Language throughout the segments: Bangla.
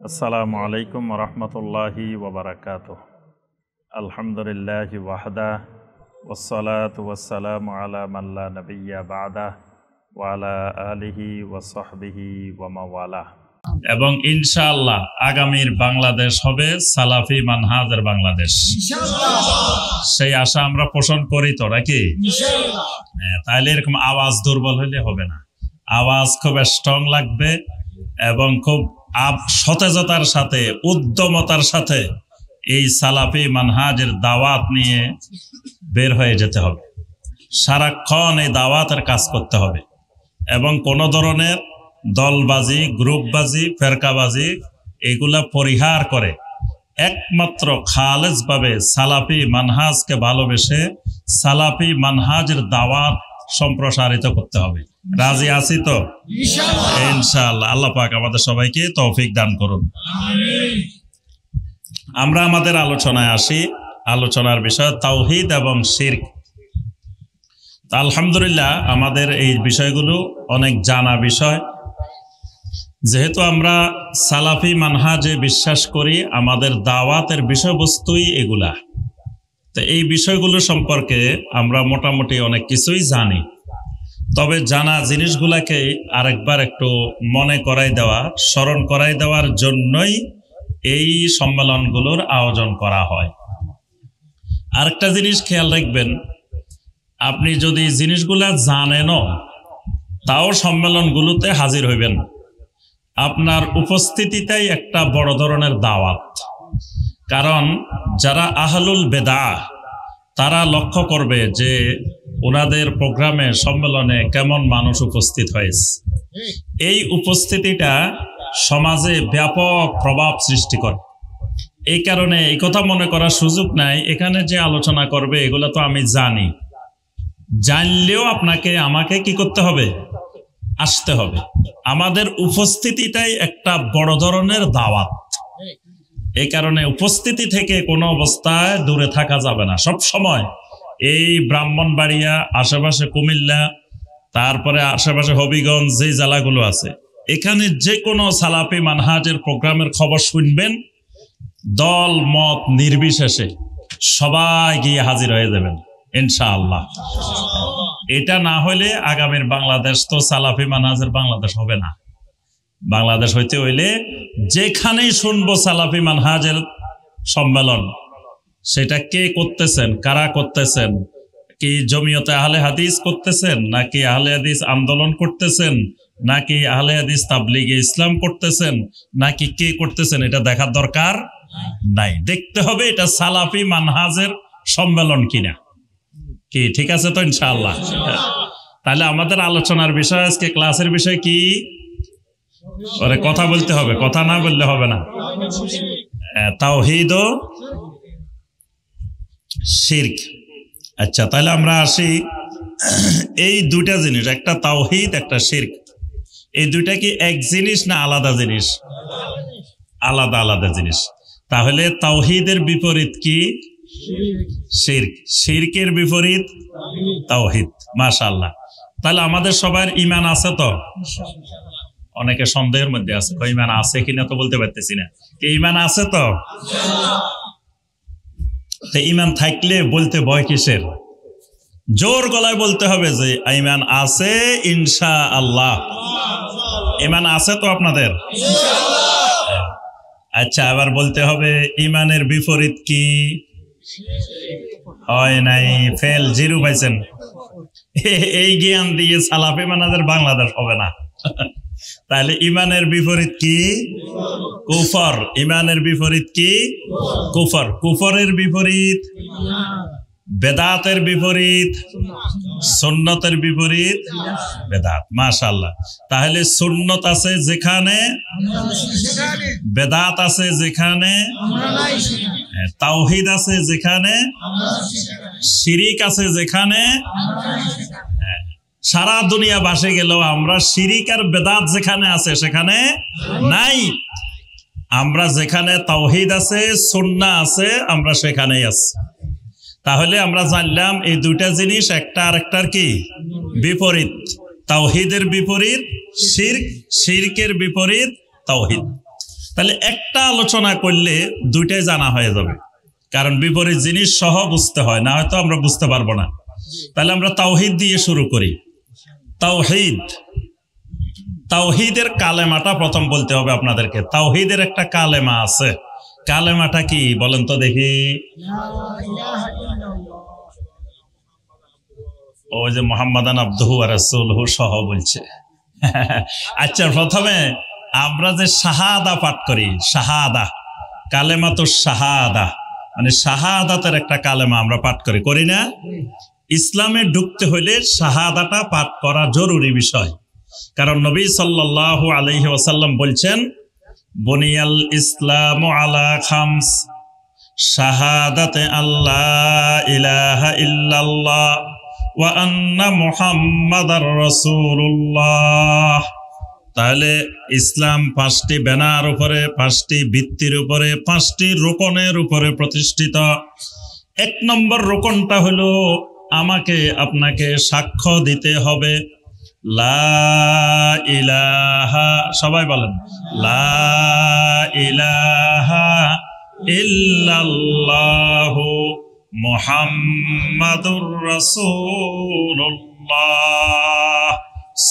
আসসালামু আলাইকুম রহমতুল্লাহি ওবরাকাতুহ। আলহামদুলিল্লাহি ওয়াহদা ওয়াসসালাতু ওয়াসসালামু আলা মান লা নাবিয়্যা বা'দা ওয়া আলা আলিহি ওয়া সাহবিহি ওয়া মাওয়ালা। এবং ইনশাআল্লাহ আগামীর বাংলাদেশ হবে সালাফি মানহাজের বাংলাদেশ, সেই আশা আমরা পোষণ করি তো নাকি? তাহলে এরকম আওয়াজ দুর্বল হলে হবে না, আওয়াজ খুব স্ট্রং লাগবে এবং খুব সতেজতার সাথে উদ্যমতার সাথে এই সালাফি মানহাজের দাওয়াত নিয়ে বের হয়ে যেতে হবে। সারাক্ষণ এই দাওয়াতের কাজ করতে হবে এবং কোনো ধরনের দলবাজি, গ্রুপবাজি, ফেরকাবাজি এগুলা পরিহার করে একমাত্র খালেজভাবে সালাফি মানহাজকে ভালোবেসে সালাফি মানহাজের দাওয়াত সম্প্রসারিত করতে হবে। রাজি আছি তো? ইনশাআল্লাহ। আল্লাহ পাক আমাদের সবাইকে তৌফিক দান করুন। আমরা আমাদের আলোচনায় আসি। আলোচনার বিষয় তাওহীদ এবং শিরক। আলহামদুলিল্লাহ আমাদের এই বিষয়গুলো অনেক জানা বিষয়। যেহেতু আমরা সালাফি মানহাজে বিশ্বাস করি, আমাদের দাওয়াতের বিষয়বস্তুই এগুলা, তো এই বিষয়গুলো সম্পর্কে আমরা মোটামুটি অনেক কিছুই জানি। তবে জানা জিনিসগুলাকে আরেকবার একটু মনে করাই দেওয়া, স্মরণ করাই দেওয়ার জন্যই এই সম্মেলনগুলোর আয়োজন করা হয়। আরেকটা জিনিস খেয়াল রাখবেন, আপনি যদি জিনিসগুলা জানেনও তাও সম্মেলনগুলোতে হাজির হইবেন, আপনার উপস্থিতিটাই একটা বড় ধরনের দাওয়াত। কারণ যারা আহলুল বেদাহ তারা লক্ষ্য করবে যে ওনাদের প্রোগ্রামে, সম্মেলনে কেমন মানুষ উপস্থিত হয়েছে। এই উপস্থিতিটা সমাজে ব্যাপক প্রভাব সৃষ্টি করে। এই কারণে এই কথা মনে করার সুযোগ নাই এখানে যে আলোচনা করবে এগুলো তো আমি জানি। জানলেও আপনাকে আমাকে কি করতে হবে? আসতে হবে। আমাদের উপস্থিতিটাই একটা বড় ধরনের দাওয়াত। এই কারণে উপস্থিতি থেকে কোনো অবস্থায় দূরে থাকা যাবে না। সব সময় এই ব্রাহ্মণবাড়িয়া, আশেপাশে কুমিল্লা, তারপরে আশেপাশে হবিগঞ্জ, যে জেলাগুলো আছে, এখানে যে কোনো সালাফি মানহাজের প্রোগ্রামের খবর শুনবেন, দল মত নির্বিশেষে সবাই গিয়ে হাজির হয়ে যাবেন ইনশাআল্লাহ। এটা না হলে আগামীর বাংলাদেশ তো সালাফি মানহাজের বাংলাদেশ হবে না। বাংলাদেশ হইতে হইলে যেখানেই শুনবো সালাফি মানহাজের সম্মেলন, সেটা কে করতেছেন, কারা করতেছেন, কি জমিয়তে আহলে হাদিস করতেছেন, নাকি আহলে হাদিস আন্দোলন করতেছেন, নাকি আহলে হাদিস তাবলিগে ইসলাম করতেছেন, নাকি কে করতেছেন, এটা দেখার দরকার নাই। দেখতে হবে এটা সালাফি মানহাজের সম্মেলন কিনা। কি ঠিক আছে তো? ইনশাআল্লাহ। তাহলে আমাদের আলোচনার বিষয় আজকে, ক্লাসের বিষয় কি? ওরে কথা বলতে হবে, কথা না বললে হবে না। তাওহীদ ও শিরক। আচ্ছা, তাহলে আমরা আসি এই দুইটা জিনিস, একটা তাওহীদ, একটা শিরক। এই দুইটা কি এক জিনিস না আলাদা জিনিস? আলাদা আলাদা জিনিস। তাহলে তাওহীদের বিপরীত কি? শিরক। শিরকের বিপরীত তাওহীদ। মাশাআল্লাহ। তাহলে আমাদের সবার ঈমান আছে তো? অনেকে সন্দেহের মধ্যে আছে, ঈমান আছে কিনা তো বলতে পারতেছি না। ঈমান আছে তো? ঈমান থাকলে বলতে ভয় কিসের? জোর গলায় বলতে হবে যে ঈমান আছে ইনশাআল্লাহ। ঈমান আছে তো আপনাদের? আচ্ছা, আবার বলতে হবে ঈমানের বিপরীত কি? হয় নাই, ফেল, জিরো পাইছেন। এই জ্ঞান দিয়ে সালাফি মানহাজের বাংলাদেশ হবে না। তাহলে ঈমানের বিপরীত কি? কুফর। ঈমানের বিপরীত কি? কুফর। কুফরের বিপরীত বেদাতের বিপরীত, সুন্নতের বিপরীত বেদাত। মাশাআল্লাহ। তাহলে সুন্নত আছে যেখানে, বেদাত আছে যেখানে, তাওহীদ আছে যেখানে, শিরিক আছে যেখানে, সারা দুনিয়া বাসে গেলেও আমরা শিরিক আর বেদাত যেখানে আছে সেখানে নাই। আমরা যেখানে তাওহীদ আছে, সুন্নাহ আছে, আমরা সেখানেই আছি। তাহলে আমরা জানলাম এই দুইটা জিনিস একটা আরেকটার কি বিপরীত। তাওহীদের বিপরীত শিরক, শিরকের বিপরীত তাওহীদ। তাহলে একটা আলোচনা করলে দুইটাই জানা হয়ে যাবে, কারণ বিপরীত জিনিস সহ বুঝতে হয়, না হয়তো আমরা বুঝতে পারবো না। তাহলে আমরা তাওহীদ দিয়ে শুরু করি। তাওহীদ, তাওহীদের কালেমাটা প্রথম বলতে হবে আপনাদেরকে। তাওহীদের একটা কালেমা আছে, কালেমাটা কি বলেন তো দেখি? ওই যে মুহাম্মাদান আবদুহু ওয়া রাসূলুহু সহ বলছে। আচ্ছা, প্রথমে আমরা যে শাহাদা পাঠ করি, শাহাদা, কালেমাতুশ শাহাদা, মানে শাহাদাতের একটা কালেমা আমরা পাঠ করি না? ইসলামে ঢুকতে হইলে শাহাদাটা পাঠ করা জরুরি বিষয়, কারণ নবী সাল্লাল্লাহু আলাইহি ওয়াসাল্লাম বলছেন, বুনিয়াল ইসলামু আলা খামস, শাহাদাতে আল্লাহ ইলাহা ইল্লাল্লাহ ওয়া আন্না মুহাম্মাদার রাসূলুল্লাহ। তাহলে ইসলাম 5টি ব্যানার উপরে, 5টি ভিত্তির উপরে, 5টি রোকনের উপরে প্রতিষ্ঠিত। 1 নম্বর রোকনটা হলো আমাকে আপনাকে সাক্ষ্য দিতে হবে লা ইলাহা, সবাই বলেন লা ইলাহা ইল্লাল্লাহু মুহাম্মাদুর রাসূলুল্লাহ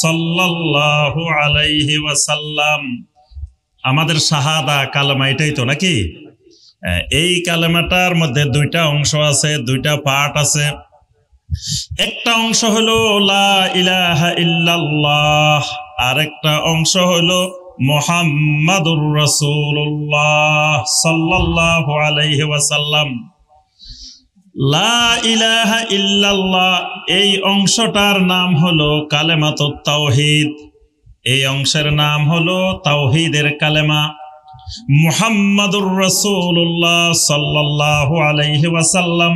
সাল্লাল্লাহু আলাইহি ওয়াসাল্লাম। আমাদের শাহাদা কালেমা এটাই তো নাকি? এই কালেমাটার মধ্যে 2টা অংশ আছে, 2টা পার্ট আছে। একটা অংশ হলো লা ইলাহা ইল্লাল্লাহ, আর একটা অংশ হলো মুহাম্মাদুর রাসূলুল্লাহ সাল্লাল্লাহু আলাইহি ওয়াসাল্লাম। লা ইলাহা ইল্লাল্লাহ এই অংশটার নাম হলো কালেমাতুত তাওহীদ, এই অংশের নাম হলো তাওহীদের কালেমা। মুহাম্মাদুর রাসূলুল্লাহ সাল্লাল্লাহু আলাইহি ওয়াসাল্লাম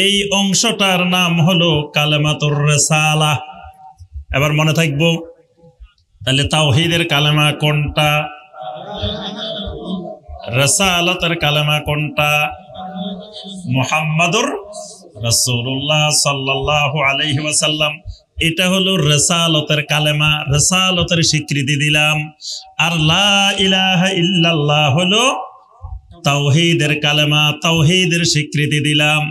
এই অংশটার নাম হলো কালেমাতুর রিসালাহ। এবার মনে থাকবো, তাহলে তাওহীদের কালেমা কোনটা? রিসালাতের কালেমা কোনটা? মুহাম্মাদুর রাসূলুল্লাহ সাল্লাল্লাহু আলাইহি ওয়াসাল্লাম। এটা হলো রিসালাতের কালেমা, রিসালাতের স্বীকৃতি দিলাম। আর লা ইলাহা ইল্লাল্লাহ হলো তাওহীদের কালেমা, তাওহীদের স্বীকৃতি দিলাম।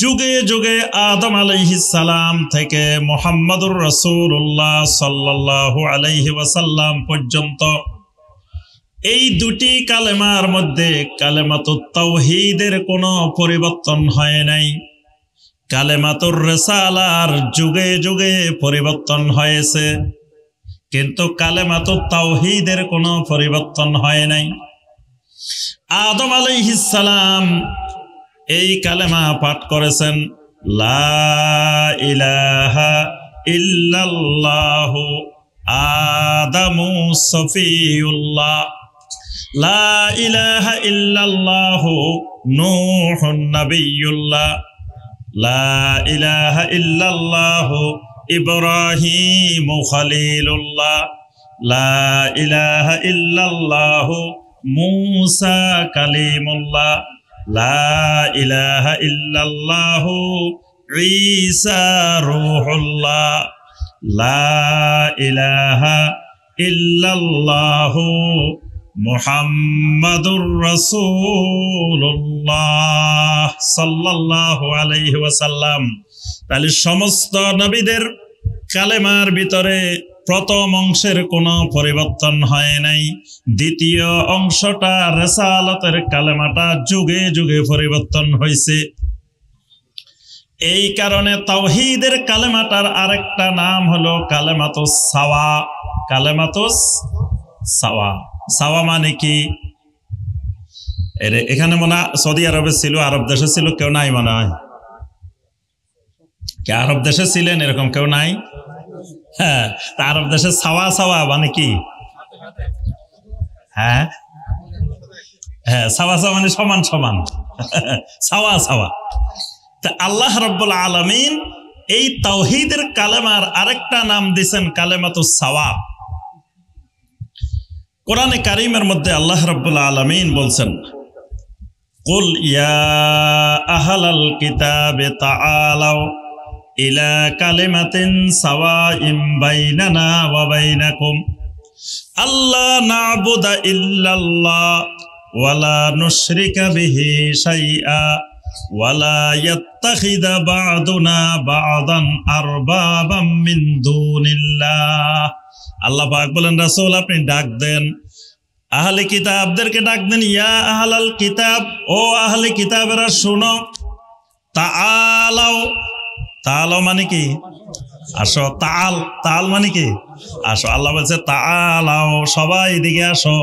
যুগে যুগে আদম আলাইহিস সালাম থেকে মুহাম্মাদুর রাসূলুল্লাহ সাল্লাল্লাহু আলাইহি ওয়াসাল্লাম পর্যন্ত এই 2টি কালেমার মধ্যে কালেমাতুত তাওহীদের কোনো পরিবর্তন হয় নাই। কালেমাতুর রিসালার যুগে যুগে পরিবর্তন হয়েছে, কিন্তু কালেমাতুত তাওহীদের কোনো পরিবর্তন হয় নাই। আদম আলাইহিস সালাম এই কালেমা পাঠ করেছেন লা ইলাহা ইল্লাল্লাহু আদামু সফিউল্লাহ, লা ইলাহা ইল্লাল্লাহু নূহুন নবিয়্যুল্লাহ, লা ইলাহা ইল্লাল্লাহু ইব্রাহিমু খলিলুল্লাহ, লা ইলাহা ইল্লাল্লাহু মূসা কালিমুল্লাহ, লা ইলাহা ইল্লাল্লাহু ঈসা রূহুল্লাহ, লা ইলাহা ইল্লাল্লাহু মুহাম্মাদুর রাসূলুল্লাহ সাল্লাল্লাহু আলাইহি ওয়াসাল্লাম। তাহলে সমস্ত নবীদের কালেমার ভিতরে প্রথম অংশের কোনো পরিবর্তন হয় নাই, দ্বিতীয় অংশটা রিসালাতের কালেমাটা যুগে যুগে পরিবর্তন হয়েছে। এই কারণে তাওহীদের কালেমাটার আরেকটা নাম হলো কালেমাতুস সাওয়া। কালেমাতুস সাওয়া, সাওয়া মানে কি? এখানে মনে সৌদি আরবে ছিল, আরব দেশে ছিল, কেউ নাই মনে হয়? কে আরব দেশে ছিলেন এরকম কেউ নাই? হ্যাঁ, আরব দেশে সাওয়া সাওয়া মানে কি? হ্যাঁ হ্যাঁ, সাওয়া সাওয়া মানে সমান সমান, সাওয়া সাওয়া। তা আল্লাহ রাব্বুল আলামিন এই তাওহীদের কালেমার আরেকটা নাম দিয়েছেন কালেমাতুস সাওয়া। কোরআনে কারীমের মধ্যে আল্লাহ রাব্বুল আলামিন বলছেন, কুল ইয়া আহলাল কিতাবে তাআলাউ ইলা কালিমাতিন সাওয়াইম বাইনানা ওয়া বাইনাকুম আল্লাহ না'বুদা ইল্লাল্লাহ ওয়ালা নুশরিকা বিহি শাইআ ওয়ালা ইয়াত্তাখিযা বা'দুনা বা'দান আরবাবাম মিন দুনিল্লাহ। আল্লাহ পাক বলেন, রাসূল আপনি ডাক দেন আহলে কিতাবদেরকে, ডাক দেন, ইয়া আহলাল কিতাব, ও আহলে কিতাবেরা শুনো, তাআলাও, তাআলাও মানে কি আসো, তাল মানে কি আসো। আল্লাহ বলছে তাআলাও, সবাই এদিকে আসো।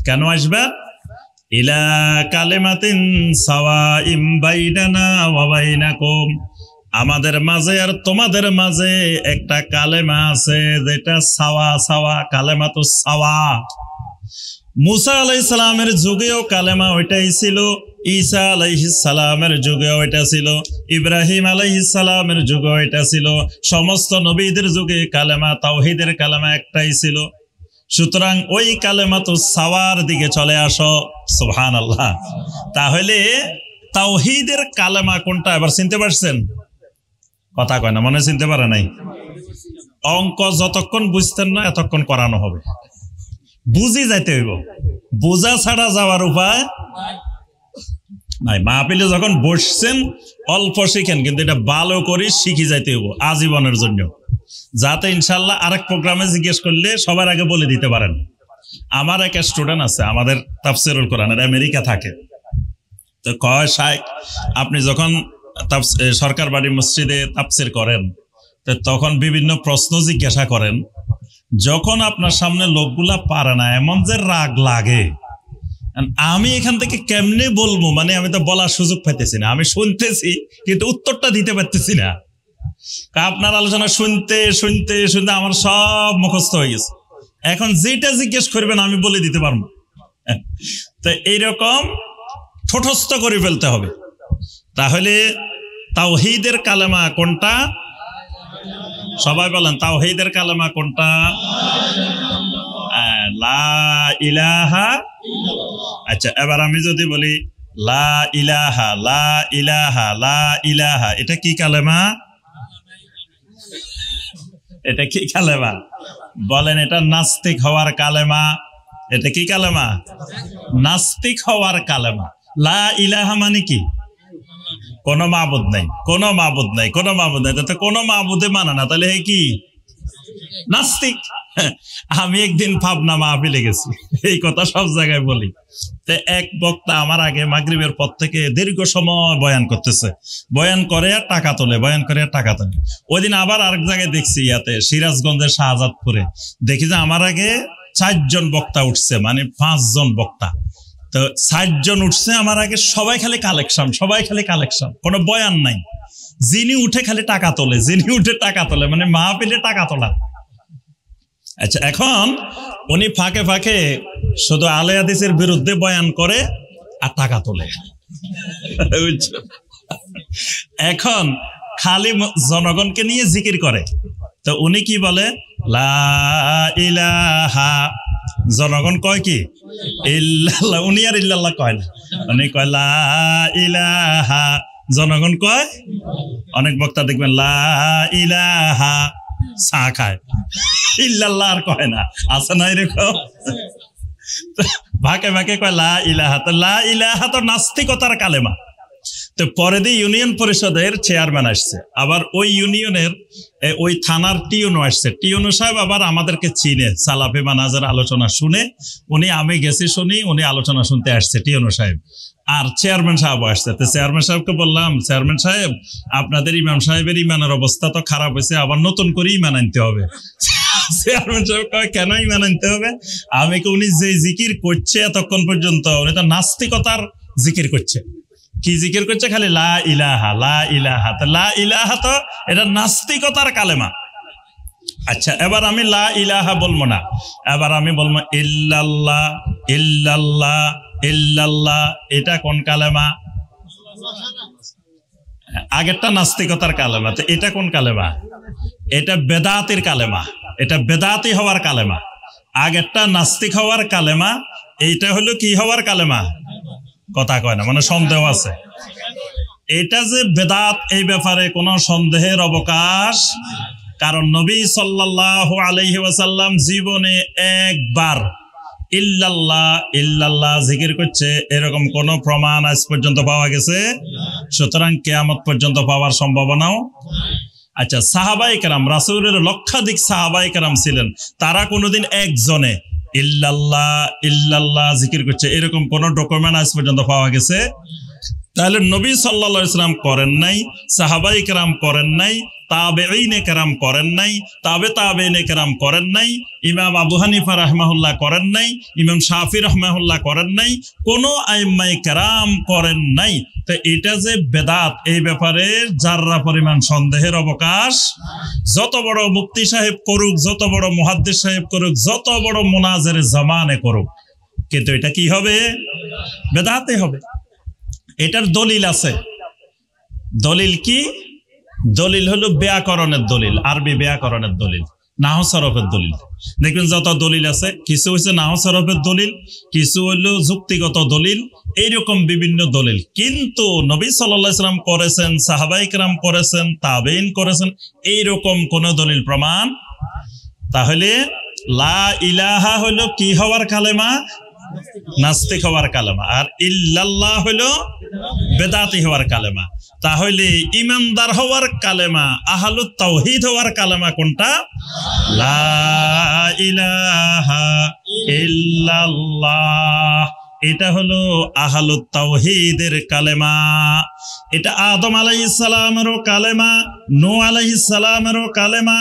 কেন আসবে? ইলা কালিমাতিন সাওয়াইম বাইনানা ওয়া বাইনাকুম, আমাদের মাঝে আর তোমাদের মাঝে একটা কালেমা আছে যেটা সাওয়া সাওয়া, কালেমাতুস সাওয়া। মুসা আলাইহিস সালামের যুগেও কালেমা ওইটাই ছিল, ঈসা আলাইহিস সালামের যুগেও এটা ছিল, ইব্রাহিম আলাইহিস সালামের যুগেও এটা ছিল, সমস্ত নবীদের যুগে কালেমা তাওহীদের কালেমা একটাই ছিল। সুতরাং ওই কালেমাতুস সাওয়ার দিকে চলে আসো। সুবহানাল্লাহ। তাহলে তাওহীদের কালেমা কোনটা এবার চিনতে পারছেন? কথা কয় না, মনে চিনতে পারে নাই। অঙ্ক যতক্ষণ বুঝতেন না এতক্ষণ করানো হবে, বুঝি যাইতে হইব, বোঝা ছাড়া যাওয়ার উপায় নাই। মাহফিলে যখন বসছেন অল্প শিখেন, কিন্তু এটা ভালো করে শিখে যাইতে হইব আজীবনের জন্য, যাতে ইনশাল্লাহ আরেক প্রোগ্রামে জিজ্ঞেস করলে সবার আগে বলে দিতে পারেন। আমার এক স্টুডেন্ট আছে আমাদের তাফসীরুল কোরআনের, আমেরিকা থাকে। তো কয় শাইখ, আপনি যখন সরকার বাড়ি মসজিদে তাফসীর করেন তখন বিভিন্ন প্রশ্ন জিজ্ঞাসা করেন, যখন আপনার সামনে লোকগুলা পারে না এমন যে রাগ লাগে, আমি এখান থেকে কেমনে বলবো, মানে আমি তো বলার সুযোগ পাইতেছি না, আমি শুনতেছি কিন্তু উত্তরটা দিতে পারতেছি না। আপনার আলোচনা শুনতে শুনতে শুনতে আমার সব মুখস্থ হয়ে গেছে, এখন যেটা জিজ্ঞেস করবেন আমি বলে দিতে পারবো। তো এইরকম ঠোঁটস্থ করে ফেলতে হবে। তাহলে তাওহীদের কালেমা কোনটা? সবাই বলেন, তাওহীদের কালেমা কোনটা? লা ইলাহা। আচ্ছা, এবার আমি যদি বলি লা ইলাহা, লা ইলাহা, লা ইলাহা, এটা কি কালেমা? এটা কি কালেমা? বলেন, এটা নাস্তিক হওয়ার কালেমা। এটা কি কালেমা? নাস্তিক হওয়ার কালেমা। লা ইলাহা মানে কি? কোনো মাবুদ নাই, কোনো মাবুদ নাই, কোনো মাবুদ নাই, তাতে কোনো মাবুদে মানে না, তাহলে কি? নাস্তিক। আমি একদিন পাবনা মাহফিলে গেছি, এই কথা সব জায়গায় বলি। তো এক বক্তা আমার আগে মাগরিবের পর থেকে দীর্ঘ সময় বয়ান করতেছে, বয়ান করে আর টাকা তোলে, বয়ান করে আর টাকা তোলে। ওই দিন আবার আরেক জায়গায় দেখছি, ইয়াতে সিরাজগঞ্জের শাহজাদপুরে দেখি যে আমার আগে 4 জন বক্তা উঠছে, মানে 5 জন বক্তা। তো 60 জন উঠছে আমার আগে, সবাই খালি কালেকশন, সবাই খালি কালেকশন, কোনো বয়ান নাই। যিনি উঠে খালি টাকা তোলে, যিনি উঠে টাকা তোলে, মানে মাহফিলে টাকা তোলা। আচ্ছা, এখন উনি ফাঁকে ফাঁকে শুধু আলে হাদিসের বিরুদ্ধে বয়ান করে আর টাকা তোলে। এখন খালি জনগণকে নিয়ে জিকির করে। তো উনি কি বলে? লা ইলাহা। জনগণ কয় কি? ইল্লাল্লাহ। উনি আর ইল্লাল্লাহ কয় না, উনি কয় লা ইলাহা। জনগণ কয়, অনেক বক্তা দেখবেন লা ইলাহা চা খায়, ইল্লাল্লাহ আর কয় না, আছে না এরকম? ভাগে ভাগে কয় লা ইলাহা। তো লা ইলাহা তো নাস্তিকতার কালেমা। তো পরে দিয়ে ইউনিয়ন পরিষদের চেয়ারম্যান আসছে, আবার ওই ইউনিয়নের ওই থানার টিউনো আসছে। টিউনো সাহেব আবার আমাদেরকে চিনে, সালাফি মানাজের আলোচনা শুনে উনি, আমি গেছি শুনি, উনি আলোচনা শুনতে আসছে টিউনো সাহেব। আর চেয়ারম্যান সাহেব আসছে। তো চেয়ারম্যান সাহেবকে বললাম, চেয়ারম্যান সাহেব আপনাদের ইমাম সাহেবের ইমানের অবস্থা তো খারাপ হয়েছে, আবার নতুন করে ইমান আনতে হবে। চেয়ারম্যান সাহেব কয়, কেন ইমান আনতে হবে? আমি কি, উনি যে জিকির করছে এতক্ষণ পর্যন্ত, উনি তো নাস্তিকতার জিকির করছে। কি জিকির করছে? খালি লা ইলাহা, লা ইলাহা। তো লা ইলাহা তো এটা নাস্তিকতার কালেমা। আচ্ছা, এবার আমি লা ইলাহা বলবো না, এবার আমি বলবো ইল্লাল্লাহ, ইল্লাল্লাহ, ইল্লাল্লাহ। এটা কোন কালেমা? আগেরটা নাস্তিকতার কালেমা। তো এটা কোন কালেমা? এটা বেদাতের কালেমা, এটা বেদাতি হওয়ার কালেমা। আগেরটা নাস্তিক হওয়ার কালেমা, এইটা হলো কি হওয়ার কালেমা? কথা কয় না, মানে সন্দেহ আছে। এটা যে বেদাত, এই ব্যাপারে কোনো সন্দেহের অবকাশ। কারণ নবী সাল্লাল্লাহু আলাইহি ওয়াসাল্লাম জীবনে একবার ইল্লাল্লাহ ইল্লাল্লাহ জিকির করছে, এরকম কোন প্রমাণ আজ পর্যন্ত পাওয়া গেছে? সুতরাং কিয়ামত পর্যন্ত পাওয়ার সম্ভাবনাও। আচ্ছা, সাহাবায়ে কেরাম, রাসূলের লক্ষাধিক সাহাবায়ে কেরাম ছিলেন, তারা কোনোদিন একজনে ইল্লাল্লাহ ইল্লাল্লাহ জিকির করছে এরকম কোন ডকুমেন্ট আজ পর্যন্ত পাওয়া গেছে? তাহলে নবী সাল্লাল্লাহু আলাইহি ওয়াসাল্লাম করেন নাই, সাহাবায়ে কেরাম করেন নাই, তাবেঈনে কেরাম করেন নাই, তাবেঈনে কেরাম করেন নাই, ইমাম আবু হানিফা রাহমাহুল্লাহ করেন নাই, ইমাম শাফি রাহমাহুল্লাহ করেন নাই, কোন আইম্মায়ে কেরাম করেন নাই। তো এটা যে বেদাত, এই ব্যাপারে যাররা পরিমাণ সন্দেহের অবকাশ। যত বড় মুফতি সাহেব করুক, যত বড় মুহাদ্দিস সাহেব করুক, যত বড় মুনাজির জামানে করুক, কিন্তু এটা কি হবে? বেদাতে হবে। এটার দলিল আছে। দলিল কি? দলিল হলো ব্যাকরণের দলিল, আরবি ব্যাকরণের দলিল, নাহু সরফের দলিল। দেখবেন যত দলিল আছে, কিছু হচ্ছে নাহু সরফের দলিল, কিছু হলো যুক্তিগত দলিল, এইরকম বিভিন্ন দলিল। কিন্তু নবী সাল্লাল্লাহু আলাইহি ওয়াসাল্লাম করেছেন, সাহাবায়ে কেরাম করেছেন, তাবেঈন করেছেন, এইরকম কোন দলিল প্রমাণ। তাহলে লা ইলাহা হলো কি হওয়ার কালেমা? নাস্তিক হওয়ার কালেমা। আর ইল্লাল্লাহ হলো বেদাতি হওয়ার কালেমা। তাহলে ইমানদার হওয়ার কালেমা, আহলুত তাওহীদ হওয়ার কালেমা কোনটা? লা ইলাহা ইল্লাল্লাহ। এটা হলো আহলুত তাওহীদের কালেমা। এটা আদম আলাইহিস সালামেরও কালেমা, নূহ আলাইহিস সালামেরও কালেমা,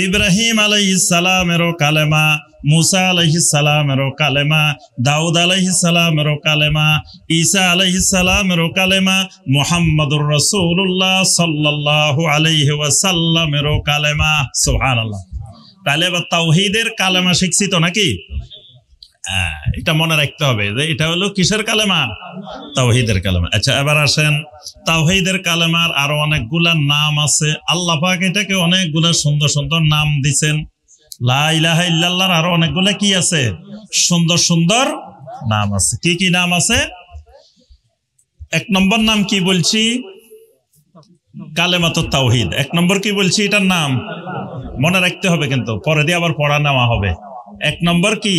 ইব্রাহিম আলাইহিস সালামেরও কালেমা, মুসা আলাইহিস সালামেরও কালেমা, দাউদ আলাইহিস সালামেরও কালেমা, ঈসা আলাইহিস সালামেরও কালেমা, মুহাম্মদুর রাসূলুল্লাহ সাল্লাল্লাহু আলাইহি ওয়াসাল্লামেরও কালেমা। সুবহানাল্লাহ। তাহলে এবার তাওহীদের কালেমা শিখছি তো নাকি? এটা মনে রাখতে হবে যে এটা হলো কিসের কালেমা? তাওহীদের কালেমা। আচ্ছা, এবার আসেন, তাওহীদের কালেমার আরো অনেকগুলা নাম আছে। আল্লাহ পাক এটাকে অনেকগুলা সুন্দর সুন্দর নাম দিয়েছেন। লা ইলাহা ইল্লাল্লাহর আরো অনেকগুলা কি আছে? সুন্দর সুন্দর নাম আছে। কি কি নাম আছে? এক নম্বর নাম কি বলছি? কালেমাতুত তাওহীদ। এক নম্বর কি বলছি? এটার নাম মনে রাখতে হবে, কিন্তু পরে দিয়ে আবার পড়া নেওয়া হবে। এক নম্বর কি?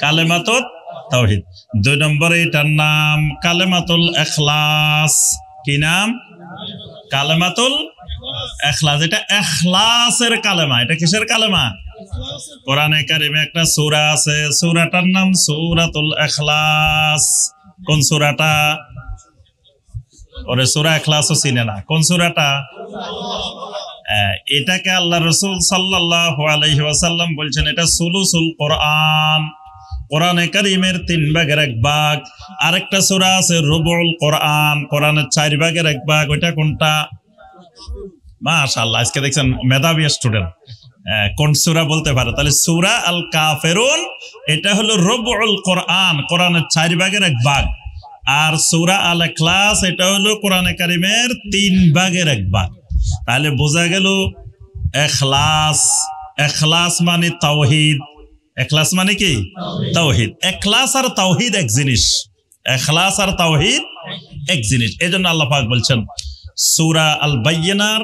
কালেমাতুত তাওহীদ। দুই নম্বরে এটার নাম কালেমাতুল ইখলাস। কি নাম? কালেমাতুল ইখলাস। এটা ইখলাসের কালেমা। এটা কিসের কালেমা? কোরআনে কারিমে একটা সূরা আছে, সূরাটার নাম সূরাতুল ইখলাস। কোন সূরাটা? ওরে সূরা ইখলাসও চিনে না। কোন সূরাটা? এটাকে আল্লাহ রাসূল সাল্লাল্লাহু আলাইহি ওয়াসাল্লাম বলছেন এটা সুলুসুল কোরআন। কোরআনে কারিমের 3 ভাগের 1 ভাগ। আরেকটা সূরা আছে রুবুল কোরআন, কোরআনের 4 ভাগের 1 ভাগ। ওইটা কোনটা? মাশাআল্লাহ, আজকে দেখছেন মেধাবী স্টুডেন্ট কোন সূরা বলতে পারে। তাহলে সূরা আল কাফিরুন এটা হলো রুবুল কোরআন, কোরআনের 4 ভাগের 1 ভাগ। আর সূরা আল ইখলাস এটা হলো কোরআনে কারিমের 3 ভাগের 1 ভাগ। তাহলে বোঝা গেল ইখলাস। ইখলাস মানে তাওহীদ। ইখলাস মানে কি? তাওহীদ। ইখলাস আর তাওহীদ এক জিনিস। ইখলাস আর তাওহীদ এক জিনিস। এজন্য আল্লাহ পাক বলছেন সূরা আল বাইয়িনার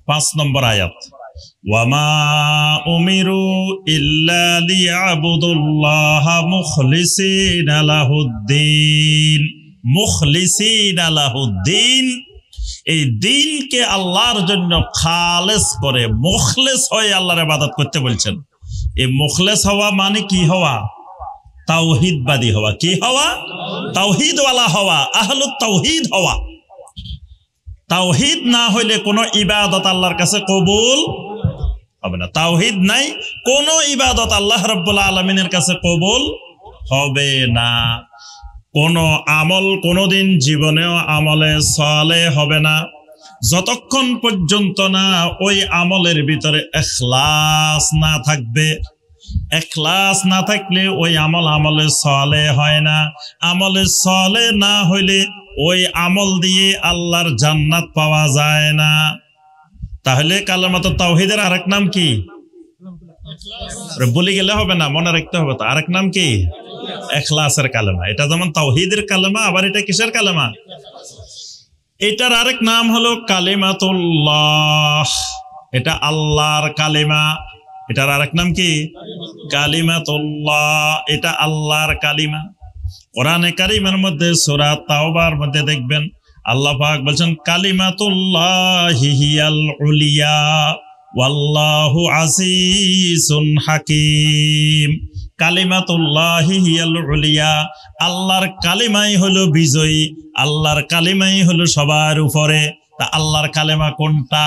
5 নম্বর আয়াত, ওয়ামা উমিরু ইল্লা লিয়াবুদুল্লাহা মুখলিসিনা লাহুদ্দিন। মুখলিসিনা লাহুদ্দিন, এই দিনকে আল্লাহর জন্য খালেস করে মুখলেস হয়ে আল্লাহর ইবাদত করতে বলছেন। এই মুখলেস হওয়া মানে কি হওয়া? তাওহীদবাদী হওয়া। কি হওয়া? তাওহীদওয়ালা হওয়া, আহলুত তাওহীদ হওয়া। তাওহীদ না হইলে কোনো ইবাদত আল্লাহর কাছে কবুল হবে না। তাওহীদ নাই, কোনো ইবাদত আল্লাহ রাব্বুল আলামিনের কাছে কবুল হবে না। কোন আমল কোনদিন জীবনেও আমলে সালেহ হবে না যতক্ষণ পর্যন্ত না ওই আমলের ভিতরে ইখলাস না থাকবে। ইখলাস না থাকলে ওই আমলে সালেহ হয় না। আমলে সালেহ না হইলে ওই আমল দিয়ে আল্লাহর জান্নাত পাওয়া যায় না। তাহলে কালেমাতুত তাওহীদের আরেক নাম কি? বলে গেলে হবে না, মনে রাখতে হবে। তো আরেক নাম কি? ইখলাসের কালেমা। এটা যেমন তাওহীদের কালেমা, আবার এটা কিসের কালেমা? এটার আরেক নাম হলো কালিমাতুল্লাহ। এটা আল্লাহর কালিমা। এটার আরেক নাম কি? কালিমাতুল্লাহ। এটা আল্লাহর কালিমা। কোরআনে কারিমের মধ্যে সূরা তাওবার মধ্যে দেখবেন আল্লাহ পাক বলছেন কালিমাতুল্লাহি হিয়াল উলিয়া ওয়াল্লাহু আজিজুন হাকিম। কালিমাতুল্লাহি হিয়াল উলিয়া, আল্লাহর কালিমাই হলো বিজয়ী, আল্লাহর কালিমাই হলো সবার উপরে। তা আল্লাহর কালেমা কোনটা?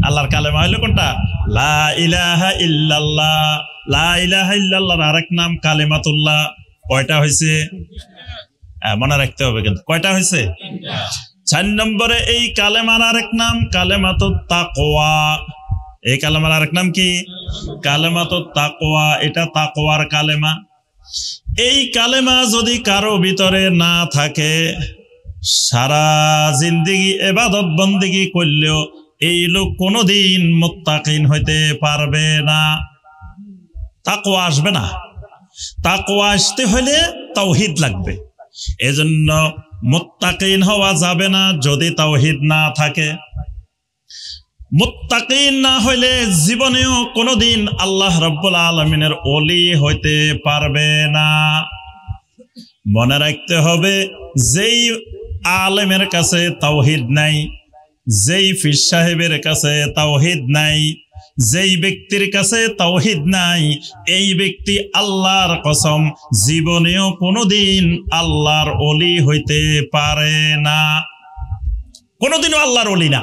আল্লাহর কালেমা হলো কোনটা? লা ইলাহা ইল্লাল্লাহ। লা ইলাহা ইল্লাল্লাহর আরেক নাম কালিমাতুল্লাহ। কয়টা হয়েছে? মনে রাখতে হবে কিন্তু কয়টা হয়েছে? 4 নম্বরে এই কালেমার আরেক নাম কালেমাতুত তাকওয়া। এই কালেমার আরেক নাম কি? কালেমাতুত তাকওয়া। এটা তাকওয়ার কালেমা। এই কালেমা যদি কারো ভিতরে না থাকে, সারা জিন্দেগি ইবাদত বন্দেগি করলেও এই লোক কোনোদিন মুত্তাকিন হইতে পারবে না, তাকওয়া আসবে না। তাকওয়া আসতে হলে তাওহীদ লাগবে। এজন্য মুত্তাকিন হওয়া যাবে না যদি তাওহীদ না থাকে। মুত্তাকিন না হইলে জীবনেও কোনোদিন আল্লাহ রাব্বুল আলামিনের ওলি হইতে পারবে না। মনে রাখতে হবে, যেই আলেমের কাছে তাওহীদ নাই, যেই পীর সাহেবের কাছে তাওহীদ নাই, যেই ব্যক্তির কাছে তাওহীদ নাই, এই ব্যক্তি আল্লাহর কসম জীবনেও কোনোদিন আল্লাহর ওলি হইতে পারে না, কোনোদিনও আল্লাহর ওলি না,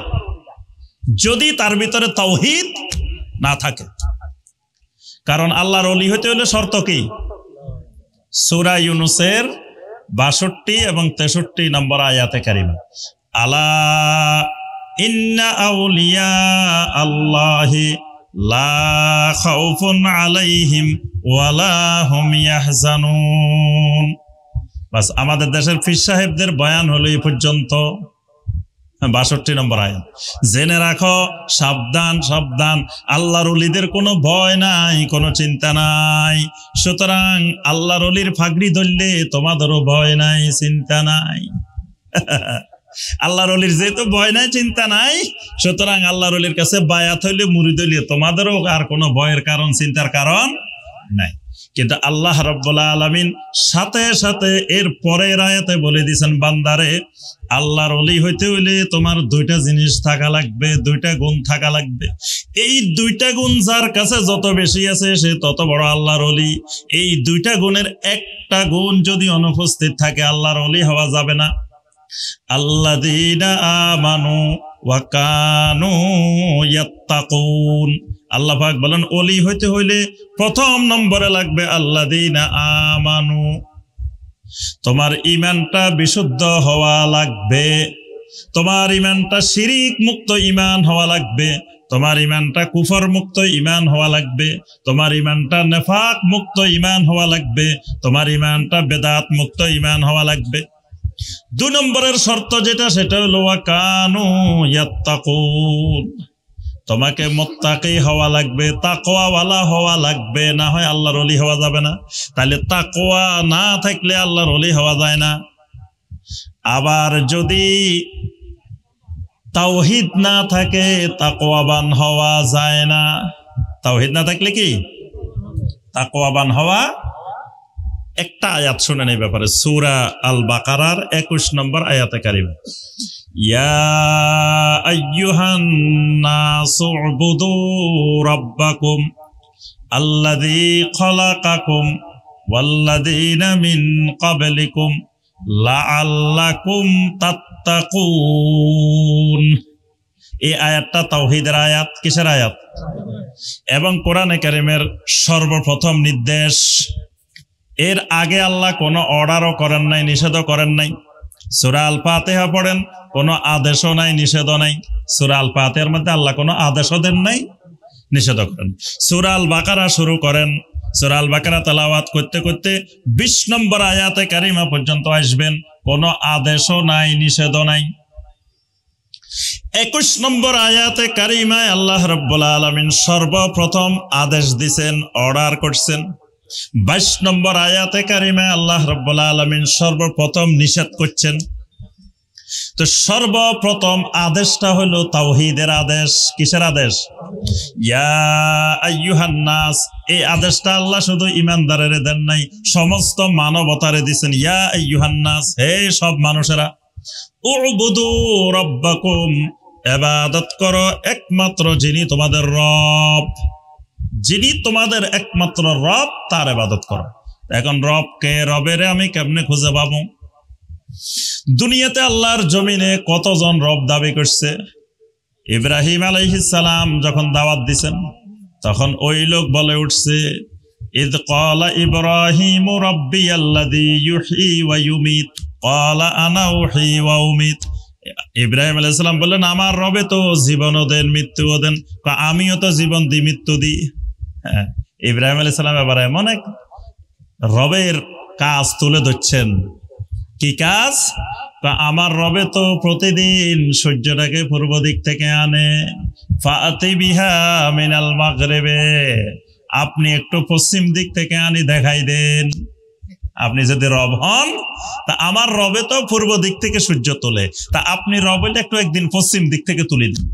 যদি তার ভিতরে তাওহীদ না থাকে। কারণ আল্লাহর ওলি হইতে হলে শর্ত কি? সূরা ইউনূসের 62 এবং 63 নম্বর আয়াতে কারিমা, আলা ইন্না আউলিয়া আল্লাহি লা খাউফুন আলাইহিম ওয়ালা হুম ইয়াহজানুন। বাস, আমাদের দেশের পীর সাহেবদের বয়ান হলো এই পর্যন্ত। 62 নম্বর আয়াত। জেনে রাখো, সাবধান সাবধান, আল্লাহর ওলিদের কোনো ভয় নাই, কোনো চিন্তা নাই। সুতরাং আল্লাহর ওলির ফাগড়ি ধরলে তোমাদেরও ভয় নাই, চিন্তা নাই। আল্লাহর ওলির যেহেতু ভয় নাই, চিন্তা নাই, সুতরাং আল্লাহর ওলির কাছে বায়াত হইলে মুরিদ হইলে তোমাদেরও আর কোনো ভয়ের কারণ, চিন্তার কারণ নাই। কিন্তু আল্লাহ রাব্বুল আলামিন সাথে সাথে এর পরের আয়াতে বলে দিয়েছেন, বান্দারে আল্লাহর ওলি হইতে হইলে তোমার 2টা জিনিস থাকা লাগবে, 2টা গুণ থাকা লাগবে। এই 2টা গুণ যার কাছে যত বেশি আছে সে তত বড় আল্লাহর ওলি। এই 2টা গুণের একটা গুণ যদি অনুপস্থিত থাকে আল্লাহর ওলি হওয়া যাবে না। আল্লাযীনা আমানু ওয়া কানু ইয়াত্তাকুন। আল্লাহ পাক বলেন ওলি হইতে হইলে প্রথম নম্বরে লাগবে আল্লাযীনা আমানু। তোমার ঈমানটা বিশুদ্ধ হওয়া লাগবে, তোমার ঈমানটা শিরিক মুক্ত ঈমান হওয়া লাগবে, তোমার ঈমানটা কুফর মুক্ত ঈমান হওয়া লাগবে, তোমার ঈমানটা নেফাক মুক্ত ঈমান হওয়া লাগবে, তোমার ঈমানটা বেদাত মুক্ত ঈমান হওয়া লাগবে। 2 নম্বরের শর্ত যেটা, সেটা হলো ওয়া কানু ইয়াত্তাকুন। তোমাকে মুত্তাকি হওয়া লাগবে, তাকওয়াওয়ালা হওয়া লাগবে, না হয় আল্লাহর ওলি হওয়া যাবে না। তাহলে তাকওয়া না থাকলে আল্লাহর ওলি হওয়া যায় না। আবার যদি তাওহীদ না থাকে তাকওয়াবান হওয়া যায় না। তাওহীদ না থাকলে কি তাকওয়াবান হওয়া? একটা আয়াত শুনেন এই ব্যাপারে, সূরা আল বাকারার 21 নম্বর আয়াতে কারিমা, ইয়া আইয়ুহান নাসু উবুদু রাব্বাকুম আল্লাযী খালাকাকুম ওয়াল্লাযীনা মিন ক্বাবলিকুম লাআল্লাকুম তাত্তাকুন। এই আয়াতটা তাওহীদের আয়াত। কিসের আয়াত? এবং কোরআনে কারিমের সর্বপ্রথম নির্দেশ। এর আগে আল্লাহ কোনো অর্ডারও করেন নাই, নিষেধও করেন নাই। সূরা আল ফাতিহা পড়েন, কোনো আদেশও নাই, নিষেধও নাই। সূরা আল ফাতিহার মধ্যে আল্লাহ কোনো আদেশও দেন নাই, নিষেধও করেন। সূরা আল বাকারা শুরু করেন, সূরা আল বাকারা তেলাওয়াত করতে করতে 20 নম্বর আয়াতে কারিমা পর্যন্ত আসবেন, কোনো আদেশও নাই, নিষেধও নাই। 21 নম্বর আয়াতে কারিমায় আল্লাহ রাব্বুল আলামিন সর্বপ্রথম আদেশ দিছেন, অর্ডার করছেন। 22 নম্বর আয়াতে কারিমায় আল্লাহ রাব্বুল আলামিন সর্বপ্রথম নিষেধ করছেন। তো সর্বপ্রথম আদেশটা হলো তাওহীদের আদেশ। কিসের আদেশ? ইয়া আইয়ুহান নাস। এই আদেশটা আল্লাহ শুধু ঈমানদারের দেন নাই, সমস্ত মানবতারে দিবেন। ইয়া আইয়ুহান নাস, হে সব মানুষেরা, উবুদু রাব্বাকুম, ইবাদত করো একমাত্র যিনি তোমাদের রব। যিনি তোমাদের একমাত্র রব, তার ইবাদত করো। এখন রবকে, রবের আমি কেমনে খুঁজে পাবো? দুনিয়াতে আল্লাহর জমিনে কতজন রব দাবি করছে? ইব্রাহিম আলাইহিস সালাম যখন দাওয়াত দিছেন, তখন ওই লোক বলে উঠছে, ইদ ক্বালা ইব্রাহিমু রাব্বিয়াল্লাযী ইউহয়ী ওয়া ইউমীত ক্বালা আনা উহয়ী ওয়া উমীত। ইব্রাহিম আলাইহিস সালাম বললেন, আমার রবে তো জীবনও দেন, মৃত্যুও দেন, আমিও তো জীবন দিই, মৃত্যু দিই। হ্যাঁ, ইব্রাহিম আলাইহিস সালাম এবার এমন এক রবের কাজ তুলে ধরছেন। কি কাজ? আমার রবে তো প্রতিদিন সূর্যটাকে পূর্ব দিক থেকে আনে, ফাতি বিহা মিনাল মাগরিবে, আপনি একটু পশ্চিম দিক থেকে আনি দেখাই দেন। আপনি যদি রব হন, তা আমার রবে তো পূর্ব দিক থেকে সূর্য তোলে, তা আপনি রব হইলে একটু একদিন পশ্চিম দিক থেকে তুলে দিন,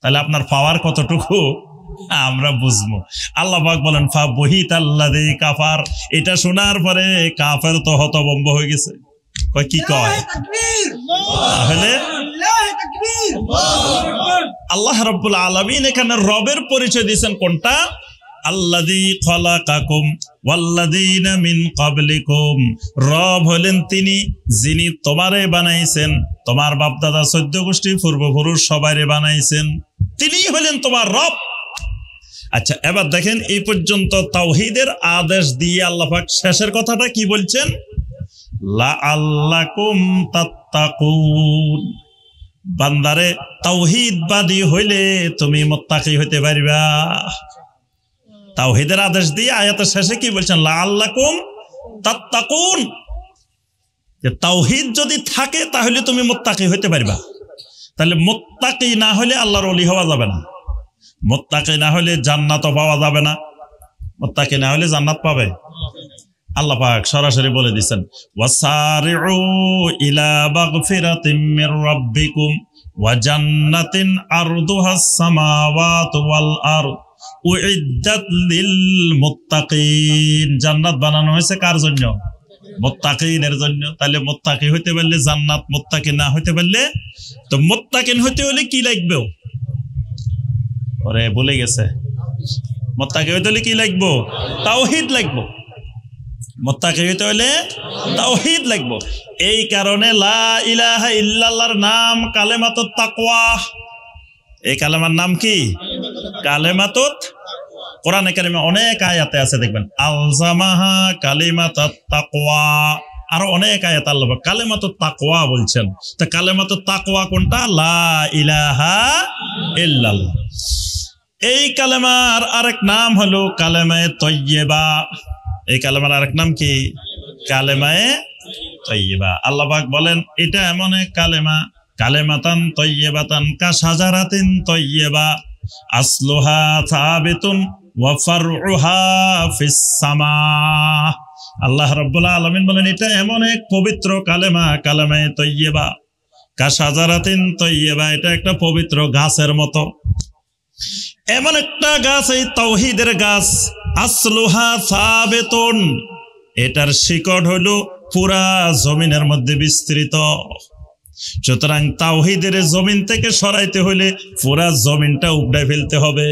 তাহলে আপনার পাওয়ার কতটুকু আমরা বুঝবো। আল্লাহ পাক বলেন, ফা বহিতাল্লাযী কাফার। এটা শোনার পরে কাফের তো হতভম্ব হয়ে গেছে। কয় কি কয়? তাহলে আল্লাহ রাব্বুল আলামিন এখানে রবের পরিচয় দিয়েছেন কোনটা? আল্লাযী খালাকাকুম ওয়াল্লাযীনা মিন ক্বাবলিকুম। রব হলেন তিনি যিনি তোমারে বানাইছেন, তোমার বাপ দাদা 14 গোষ্ঠী পূর্বপুরুষ সবাইরে বানাইছেন, তিনিই হলেন তোমার রব। আচ্ছা, এবার দেখেন এই পর্যন্ত তাওহীদের আদেশ দিয়ে আল্লাহ পাক শেষের কথাটা কি বলছেন? লাআল্লাকুম তাত্তাকুন। বান্দারে, তাওহীদবাদী হইলে তুমি মুত্তাকি হইতে পারবা। তাওহীদের আদেশ দিয়ে আয়াতের শেষে কি বলছেন? লাআল্লাকুম তাত্তাকুন। যে তাওহীদ যদি থাকে তাহলে তুমি মুত্তাকি হইতে পারবা। তাহলে মুত্তাকি না হলে আল্লাহর ওলি হওয়া যাবে না, মুত্তাকি না হলে জান্নাতও পাওয়া যাবে না। মুত্তাকি না হলে জান্নাত পাবে? আল্লাহ পাক সরাসরি বলে দিচ্ছেন, ওয়াসারিউ ইলা মাগফিরাতিম মির রাব্বিকুম ওয়া জান্নাতিন আরদুহাস সামাওয়াতু ওয়াল আরদ উইদ্দাত লিল মুত্তাকিন। জান্নাত বানানো হয়েছে কার জন্য? মুত্তাকিনের জন্য। তাহলে মুত্তাকি হইতে পারলে জান্নাত, মুত্তাকি না হইতে পারলে তো মুত্তাকিন হইতে হলে কি লাগবে? ওরে বলে গেছে, মুত্তাকি হইতে হলে কি লাগবে? তাওহীদ লাগবে। মুত্তাকি হইতে হলে তাওহীদ লাগবে। এই কারণে লা ইলাহা ইল্লাল্লাহর নাম কালেমাতুত তাকওয়া। এই কালেমার নাম কি? কালেমাতুত। কোরআনে কারিমে অনেক আয়াতে আছে, দেখবেন আলজামাহা কালিমাতুত তাকওয়া, আরো অনেক আয়াত আল্লাহ কালেমাতুত তাকওয়া বলছেন। তা কালেমাতুত তাকওয়া কোনটা? লা ইলাহা ইল্লাল্লাহ। এই কালেমার আরেক নাম হলো কালেমায়ে তাইয়্যিবা। এই কালেমার আরেক নাম কি? কালেমায়ে তাইয়্যিবা। আল্লাহ পাক বলেন এটা এমন এক কালেমা, কালেমাতান তাইয়্যিবাতান কাশাজারাতিন তাইয়্যিবা আসলুহা সাবিতুন ওয়া ফারউহা ফিস সামা। আল্লাহ রাব্বুল আলামিন বলেন এটা এমন এক পবিত্র কালেমা, কালেমায়ে তাইয়্যিবা কাশাজারাতিন তাইয়্যিবা। এটা একটা পবিত্র গাছের মতো, এমন একটা গাছ, এই তাওহীদের গাছ। আসলুহা সাবিতুন, এটার শিকড় হলো পুরা জমিনের মধ্যে বিস্তৃত। সুতরাং তাওহীদের জমিন থেকে সরাইতে হলে পুরা জমিনটা উপড়ে ফেলতে হবে।